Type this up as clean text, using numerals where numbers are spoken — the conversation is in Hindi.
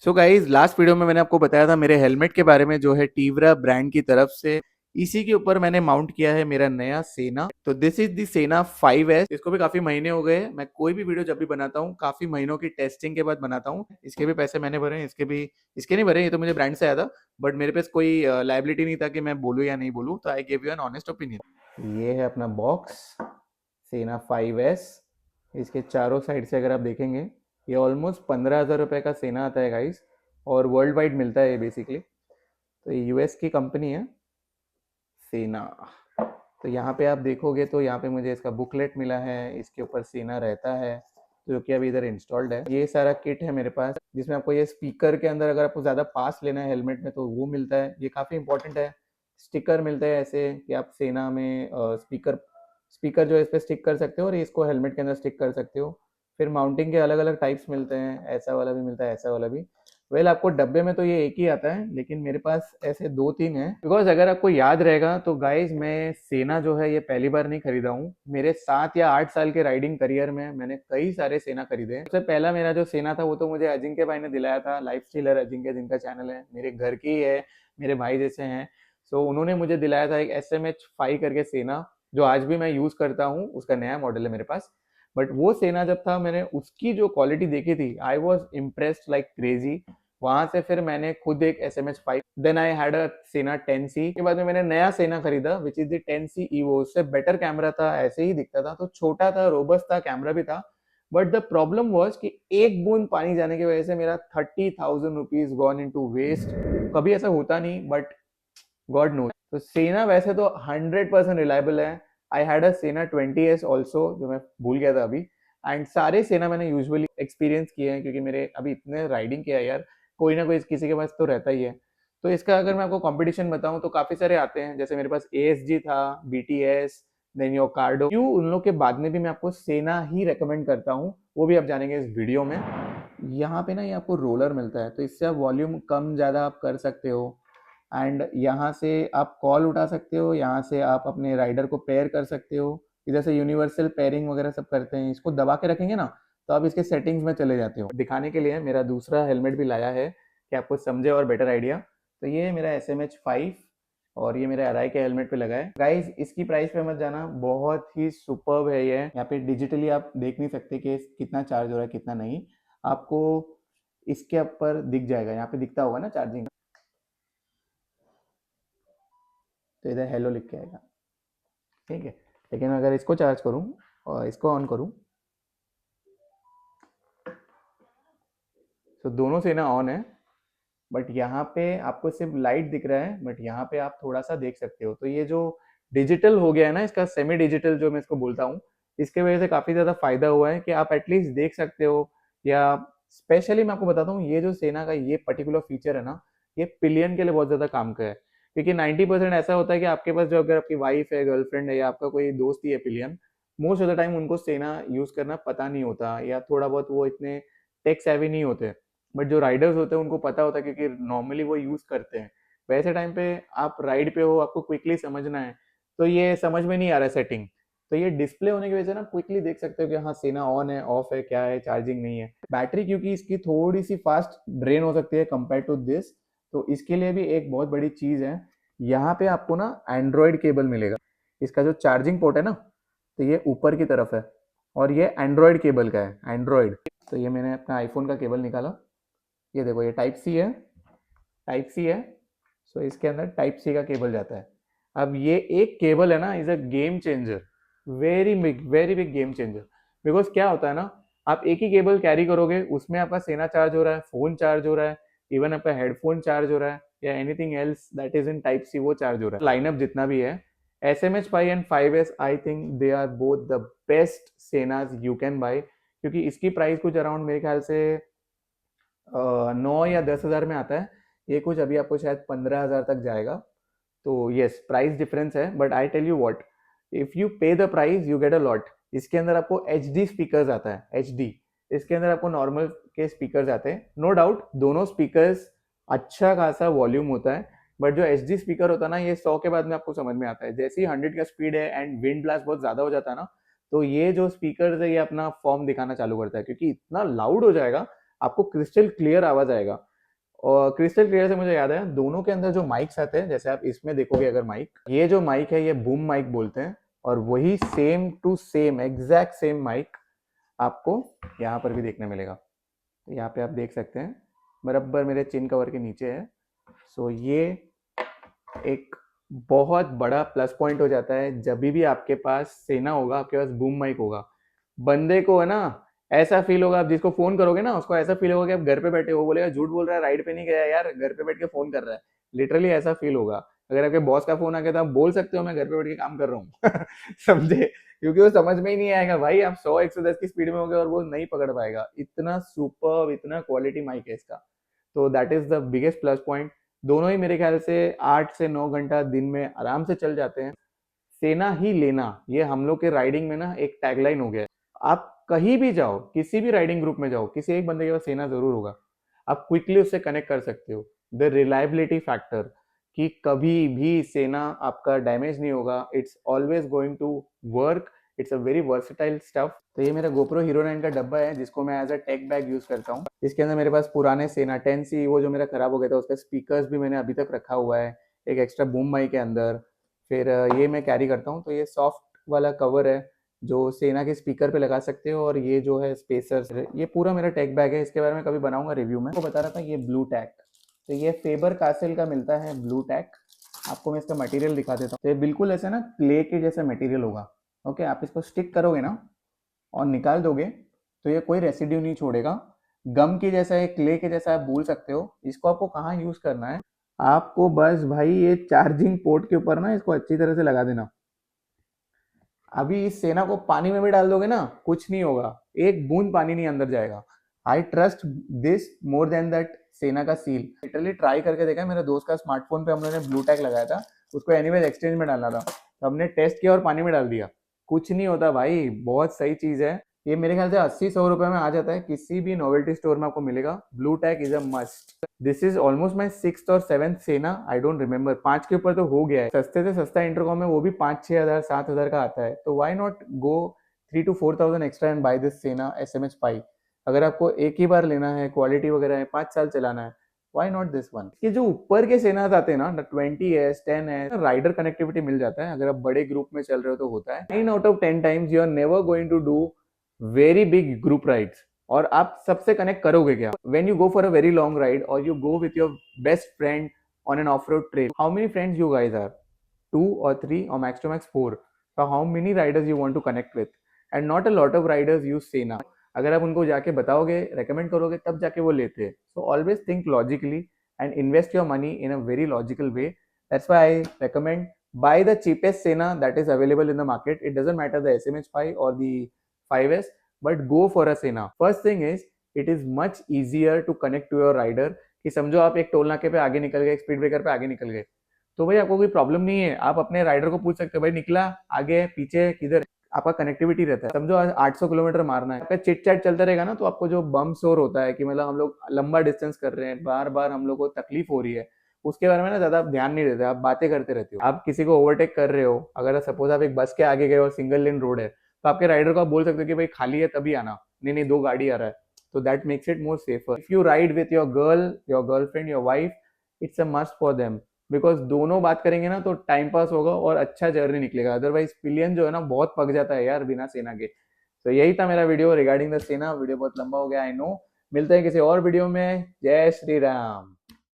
सो गाइज लास्ट वीडियो में मैंने आपको बताया था मेरे हेलमेट के बारे में जो है टीवरा ब्रांड की तरफ से। इसी के ऊपर मैंने माउंट किया है मेरा नया सेना। तो दिस इज दी सेना 5S। इसको भी काफी महीने हो गए हैं। मैं कोई भी वीडियो जब भी बनाता हूँ काफी महीनों की टेस्टिंग के बाद बनाता हूँ। इसके भी पैसे मैंने भरे हैं, इसके नहीं भरे, ये तो मुझे ब्रांड से आया था। बट मेरे पास कोई लाइबिलिटी नहीं था कि मैं बोलूँ या नहीं बोलूँ, तो I give you an honest opinion. ये है अपना बॉक्स, सेना 5S। इसके चारों साइड से अगर आप देखेंगे, ये ऑलमोस्ट 15,000 रुपये का सेना आता है गाइस। और वर्ल्ड वाइड मिलता है ये बेसिकली। तो ये यूएस की कंपनी है, सेना। तो यहाँ पे आप देखोगे तो यहाँ पे मुझे इसका बुकलेट मिला है, इसके ऊपर सेना रहता है जो कि अभी इधर इंस्टॉल्ड है। ये सारा किट है मेरे पास, जिसमें आपको ये स्पीकर के अंदर अगर आपको ज़्यादा पास लेना है हेलमेट में तो वो मिलता है, ये काफ़ी इंपॉर्टेंट है। स्टिकर मिलते हैं ऐसे कि आप सेना में स्पीकर स्पीकर जो है इस पर स्टिक कर सकते हो और इसको हेलमेट के अंदर स्टिक कर सकते हो। फिर माउंटिंग के अलग अलग टाइप्स मिलते हैं, ऐसा वाला भी मिलता है, ऐसा वाला भी। आपको डब्बे में तो ये एक ही आता है, लेकिन मेरे पास ऐसे दो तीन है। बिकॉज अगर आपको याद रहेगा तो गाइज मैं सेना जो है ये पहली बार नहीं खरीदा हूँ। मेरे 7 या 8 साल के राइडिंग करियर में मैंने कई सारे सेना खरीदे हैं। सबसे पहला मेरा जो सेना था वो तो मुझे अजिंक्य भाई ने दिलाया था, लाइफ स्टीलर अजिंक्य जिनका चैनल है, मेरे घर की ही है, मेरे भाई जैसे हैं। सो उन्होंने मुझे दिलाया था एक SMH5 करके सेना, जो आज भी मैं यूज करता हूँ। उसका नया मॉडल है मेरे पास। बट वो सेना जब था, मैंने उसकी जो क्वालिटी देखी थी, I was impressed like crazy. वहां से फिर मैंने खुद एक SMH5, then I had a सेना 10C। के बाद में मैंने नया सेना खरीदा which is the 10C EVO। उससे बेटर कैमरा था, ऐसे ही दिखता था, तो छोटा था, रोबस्ट था, कैमरा भी था। बट द प्रॉब्लम वॉज कि एक बूंद पानी जाने की वजह से मेरा 30,000 rupees gone in to waste. कभी ऐसा होता नहीं, बट गॉड नोज। तो सेना वैसे तो 100% रिलायबल है। आई हैड अ सेना 20S ऑल्सो, जो मैं भूल गया था अभी। एंड सारे सेना मैंने यूजुअली एक्सपीरियंस किए हैं, क्योंकि मेरे अभी इतने राइडिंग किया है यार, कोई ना कोई किसी के पास तो रहता ही है। तो इसका अगर मैं आपको कंपटीशन बताऊं तो काफी सारे आते हैं, जैसे मेरे पास ASG था, BTS, देन योर कार्डो। क्यों उन लोग के बाद में भी मैं आपको सेना ही रेकमेंड करता हूँ, वो भी आप जानेंगे इस वीडियो में। यहाँ पे ना ये आपको रोलर मिलता है, तो इससे आप वॉल्यूम कम ज़्यादा आप कर सकते हो। एंड यहाँ से आप कॉल उठा सकते हो, यहाँ से आप अपने राइडर को पेयर कर सकते हो। इधर से यूनिवर्सल पेयरिंग वगैरह सब करते हैं। इसको दबा के रखेंगे ना तो आप इसके सेटिंग्स में चले जाते हो। दिखाने के लिए मेरा दूसरा हेलमेट भी लाया है कि आपको समझे और बेटर आइडिया। तो ये मेरा SMH5 और ये मेरे अराई के हेलमेट पे लगा है। गाइज इसकी प्राइस पे मत जाना, बहुत ही सुपर्ब है ये। यहाँ पे डिजिटली आप देख नहीं सकते कि कितना चार्ज हो रहा है कितना नहीं। आपको इसके ऊपर दिख जाएगा, यहाँ पे दिखता होगा ना चार्जिंग, तो इधर हेलो लिख के आएगा। ठीक है। लेकिन अगर इसको चार्ज करूँ और इसको ऑन करूँ, तो दोनों से ना ऑन है। बट यहाँ पे आपको सिर्फ लाइट दिख रहा है, बट यहाँ पे आप थोड़ा सा देख सकते हो। तो ये जो डिजिटल हो गया है ना, इसका सेमी डिजिटल जो मैं इसको बोलता हूँ, इसके वजह से काफ़ी ज़्यादा फायदा हुआ है कि आप एटलीस्ट देख सकते हो। या स्पेशली मैं आपको बताता हूँ, ये जो सेना का ये पर्टिकुलर फीचर है ना, ये पिलियन के लिए बहुत ज़्यादा काम का है। क्योंकि 90% ऐसा होता है कि आपके पास जो अगर आपकी वाइफ है, गर्लफ्रेंड है, या आपका कोई दोस्त ही है pillion, most of the time उनको सेना यूज़ करना पता नहीं होता, या थोड़ा बहुत वो इतने टेक सेवी नहीं होते। बट जो राइडर्स होते हैं उनको पता होता है, क्योंकि नॉर्मली वो यूज करते हैं। वैसे टाइम पे आप राइड पे हो, आपको क्विकली समझना है, तो ये समझ में नहीं आ रहा है सेटिंग, तो ये डिस्प्ले होने की वजह से ना क्विकली देख सकते हो कि हाँ सेना ऑन है, ऑफ है, क्या है, चार्जिंग नहीं है। बैटरी क्योंकि इसकी थोड़ी सी फास्ट ड्रेन हो सकती है कंपेयर टू दिस, तो इसके लिए भी एक बहुत बड़ी चीज है। यहाँ पे आपको ना एंड्रॉयड केबल मिलेगा। इसका जो चार्जिंग पोर्ट है ना, तो ये ऊपर की तरफ है, और ये एंड्रॉयड केबल का है, एंड्रॉयड। तो ये मैंने अपना आईफोन का केबल निकाला, ये देखो, ये टाइप सी है, टाइप सी है। सो इसके अंदर टाइप सी का केबल जाता है। अब ये एक केबल है ना, is a game changer, very big game changer. Because क्या होता है ना, आप एक ही केबल कैरी करोगे, उसमें आपका सेना चार्ज हो रहा है, फोन चार्ज हो रहा है, इवन आपका हेडफोन चार्ज हो रहा है, या anything else that is in type C वो चार्ज हो रहा है। लाइनअप जितना भी है, SMH5 and 5S, I think they are both the best Senas you can buy. क्योंकि इसकी प्राइस कुछ अराउंड मेरे ख्याल से 9 या 10 हज़ार में आता है। ये कुछ अभी आपको शायद 15 हज़ार तक जाएगा। तो यस, प्राइस डिफरेंस है, but I tell you what, if you pay the price you get a lot. इसके अंदर आपको HD स्पीकर्स आता है, HD। इसके अंदर आपको नॉर्मल के स्पीकर्स आते हैं, नो डाउट दोनों स्पीकर्स अच्छा खासा वॉल्यूम होता है। बट जो HD स्पीकर होता है ना, ये 100 के बाद में आपको समझ में आता है। जैसे ही 100 का स्पीड है एंड विंड ब्लास्ट बहुत ज्यादा हो जाता है ना, तो ये जो स्पीकर है ये अपना फॉर्म दिखाना चालू करता है, क्योंकि इतना लाउड हो जाएगा, आपको क्रिस्टल क्लियर आवाज आएगा। और क्रिस्टल क्लियर से मुझे याद है दोनों के अंदर जो माइक्स आते हैं, जैसे आप इसमें देखोगे अगर माइक, ये जो माइक है ये बूम माइक बोलते हैं, और वही same to same exact same mic आपको यहाँ पर भी देखने मिलेगा। तो यहाँ पे आप देख सकते हैं बराबर मेरे चिन कवर के नीचे है। सो ये एक बहुत बड़ा प्लस पॉइंट हो जाता है जब भी आपके पास सेना होगा, आपके पास बूम माइक होगा। बंदे को है ना ऐसा फील होगा, आप जिसको फोन करोगे ना उसको ऐसा फील होगा कि आप घर पे बैठे हो, बोलेगा झूठ बोल रहा है, राइड पे नहीं गया यार, घर पे बैठ के फोन कर रहा है। लिटरली ऐसा फील होगा। अगर आपके बॉस का फोन आ गया तो आप बोल सकते हो मैं घर पे बैठ के काम कर रहा हूँ समझे, क्योंकि वो समझ में ही नहीं आएगा भाई, आप 100 110 की स्पीड में हो गए और वो नहीं पकड़ पाएगा। इतना सुपर, इतना क्वालिटी माइक है इसका। तो that is the biggest plus point. दोनों ही मेरे ख्याल से 8 से 9 घंटा दिन में आराम से चल जाते हैं। सेना ही लेना, ये हम लोग के राइडिंग में ना एक टैगलाइन हो गया है। आप कहीं भी जाओ, किसी भी राइडिंग ग्रुप में जाओ, किसी एक बंदे के पास सेना जरूर होगा। आप क्विकली उससे कनेक्ट कर सकते हो। द रिलायबिलिटी फैक्टर, कि कभी भी सेना आपका डैमेज नहीं होगा, it's always going to work. It's a very versatile stuff. तो ये मेरा गोप्रो हीरो 9 का डब्बा है जिसको मैं as a tech bag use करता हूँ। इसके अंदर मेरे पास पुराने सेना 10C, वो जो मेरा खराब हो गया था, उसका स्पीकर्स भी मैंने अभी तक रखा हुआ है, एक एक्स्ट्रा बूम माइक के अंदर। फिर ये मैं कैरी करता हूँ। तो ये सॉफ्ट वाला कवर है जो सेना के स्पीकर पे लगा सकते हो, और ये जो है स्पेसर्स, ये पूरा मेरा टेक बैग है। इसके बारे में कभी बनाऊंगा रिव्यू में। आपको बता रहा था ये ब्लू टैक, तो ये फेबर कासेल का मिलता है ब्लू टैक। आपको मैं इसका मटेरियल दिखा देता हूँ। तो ये बिल्कुल ऐसा ना क्ले के जैसा मटेरियल होगा। ओके, आप इसको स्टिक करोगे ना और निकाल दोगे तो ये कोई रेसिड्यू नहीं छोड़ेगा। गम के जैसा है, क्ले के जैसा आप बोल सकते हो। इसको आपको कहाँ यूज करना है, आपको बस भाई ये चार्जिंग पोर्ट के ऊपर ना इसको अच्छी तरह से लगा देना। अभी इस सेना को पानी में भी डाल दोगे ना कुछ नहीं होगा, एक बूंद पानी नहीं अंदर जाएगा। I trust this more than that सेना का सील। लिटरली ट्राई करके देखा, मेरे दोस्त का स्मार्टफोन पे हम लोगों ने ब्लू टैग लगाया था, उसको एनीवेज एक्सचेंज में डालना था, तो हमने टेस्ट किया और पानी में डाल दिया, कुछ नहीं होता भाई। बहुत सही चीज है ये। मेरे ख्याल से 80-100 रुपए में आ जाता है, किसी भी नोवेल्टी स्टोर में आपको मिलेगा। Blue tag is a must. This is almost my 6th और 7th सेना, आई डोंट रिमेम्बर, 5 के ऊपर तो हो गया है। सस्ते से सस्ता इंटरकॉम है, वो भी 5-6 हज़ार 7 हज़ार का आता है। तो why not go 3 to 4 thousand extra and buy this Sena SMH5। अगर आपको एक ही बार लेना है, क्वालिटी वगैरह है, 5 साल चलाना है, वाई नॉट दिस वन। ये जो ऊपर के सेनाज आते हैं ना, 20S 10S, राइडर कनेक्टिविटी मिल जाता है। अगर आप बड़े ग्रुप में चल रहे हो तो होता है। 9 out of 10 times you are never going to do very big group rides, और आप सबसे कनेक्ट करोगे क्या? When you go for a very long ride और you go with your best friend on an off road trip, how many friends you guys are? 2 or 3 or max to max 4. So how many riders you want to connect with? And not a lot of riders use Sena. अगर आप उनको जाके बताओगे, रेकमेंड करोगे, तब जाके वो लेते हैं। So always think logically and invest your money in a very logical way. That's why I recommend buy the cheapest Sena that is available in the market. It doesn't matter the SMH5 or the 5S, but go for a Sena. First thing is it is much easier to connect to your rider। कि समझो आप एक टोल नाके पे आगे निकल गए, एक स्पीड ब्रेकर पे आगे निकल गए, तो भाई आपको कोई प्रॉब्लम नहीं है, आप अपने राइडर को पूछ सकते हो भाई निकला, आगे पीछे किधर। आपका कनेक्टिविटी रहता है। समझो 800 किलोमीटर मारना है, आपका चिट चैट चलता रहेगा ना, तो आपको जो बम शोर होता है कि मतलब हम लोग लंबा डिस्टेंस कर रहे हैं, बार बार हम लोग को तकलीफ हो रही है, उसके बारे में ना ज्यादा आप ध्यान नहीं देते, आप बातें करते रहते हो। आप किसी को ओवरटेक कर रहे हो, अगर सपोज आप एक बस के आगे गए और सिंगल लेन रोड है, तो आपके राइडर को आप बोल सकते हो कि भाई खाली है तभी आना, नहीं नहीं 2 गाड़ी आ रहा है। तो that makes it more safer. If you ride with your girl, your girlfriend, your wife, it's a must for them. Because दोनों बात करेंगे ना तो टाइम पास होगा और अच्छा जर्नी निकलेगा। अदरवाइज पिलियन जो है ना बहुत पक जाता है यार बिना सेना के। तो यही था मेरा वीडियो रिगार्डिंग द सेना। वीडियो बहुत लंबा हो गया, आई नो। मिलते हैं किसी और वीडियो में। जय श्री राम।